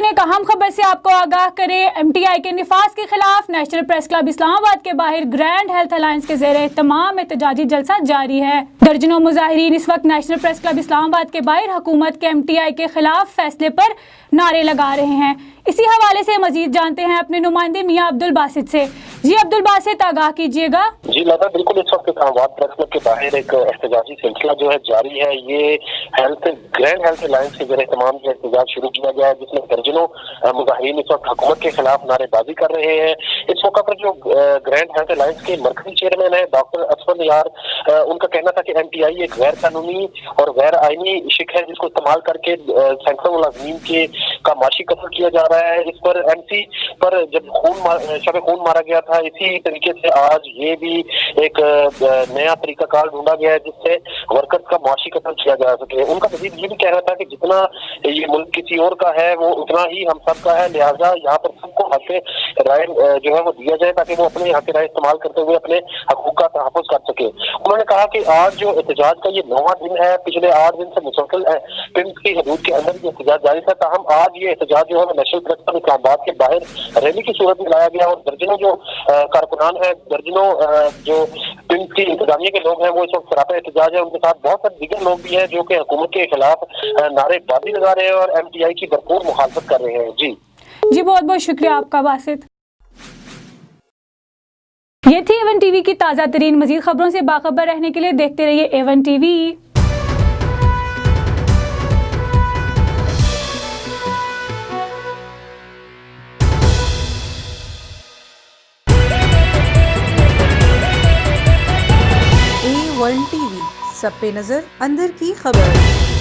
एक अहम खबर से आपको आगाह करें। MTI के निफाज के खिलाफ नेशनल प्रेस क्लब इस्लामाबाद के बाहर ग्रैंड हेल्थ अलायंस के ज़ेरे एहतमाम एहतजाजी जलसा जारी है। दर्जनों मुजाहिरीन इस वक्त नेशनल प्रेस क्लब इस्लामाबाद के बाहर हुकूमत के MTI के खिलाफ फैसले पर नारे लगा रहे हैं। इसी हवाले से मजीद जानते हैं अपने नुमाइंदे मियां अब्दुल बासित से। जी अब्दुल बासित, आगाह कीजिएगा। जी लादा, बिल्कुल इस वक्त इस्लामाबाद प्रेस क्लब के बाहर एक एहतजाजी सिलसिला जो है जारी है। ये ग्रैंड हेल्थ अलायंस के ज़रिए तमाम जो एहतजाज शुरू किया गया है, जिसमें दर्जनों मुजाहिरीन इस वक्त हुकूमत के खिलाफ नारेबाजी कर रहे हैं। इस मौका पर जो ग्रैंड हेल्थ अलायंस के मरकजी चेयरमैन है डॉक्टर असफर यार, उनका कहना था कि MTI एक गैर कानूनी और गैर आईनी शिक है जिसको इस्तेमाल करके सैकड़ों मुलाजमीन के का माशी कत्ल किया जा रहा है। इस पर MC पर जब शब खून मारा गया था, इसी तरीके से आज ये भी एक नया तरीकाकार ढूंढा गया है जिससे वर्कर्स का माशी कत्ल किया जा सके। उनका मजीद ये भी कहना था कि जितना ये मुल्क किसी और का है वो उतना ही हम सब का है, लिहाजा यहाँ पर सबको हक राय जो है वो दिया जाए ताकि वो अपने हक राय इस्तेमाल करते हुए अपने हकूक का तहफ़्फ़ुज़ कर सके। उन्होंने कहा कि आज जो एहतजाज का ये 9वां दिन है, पिछले 8 दिन से मुसलसल पिंड की हदूद के अंदर ये एहतजाज जारी था, ताहम आज ये एहतजाज जो है नेशनल प्रेस क्लब इस्लामाबाद के बाहर रैली की सूरत में लाया गया और दर्जनों जो कारकुनान है, दर्जनों जो पिंड की इंतजामिया के लोग हैं वो इस वक्त सरापा एहतजाज है। उनके साथ बहुत सारे दीगर लोग भी हैं जो कि हुकूमत के खिलाफ नारेबाजी लगा रहे हैं और MTI की भरपूर मुखालफत कर रहे हैं। जी बहुत बहुत शुक्रिया आपका बासित। ये थी A1 TV की ताज़ा तरीन। मजीद खबरों से बाखबर रहने के लिए देखते रहिए A1 TV। A1 TV, सब पे नजर, अंदर की खबर।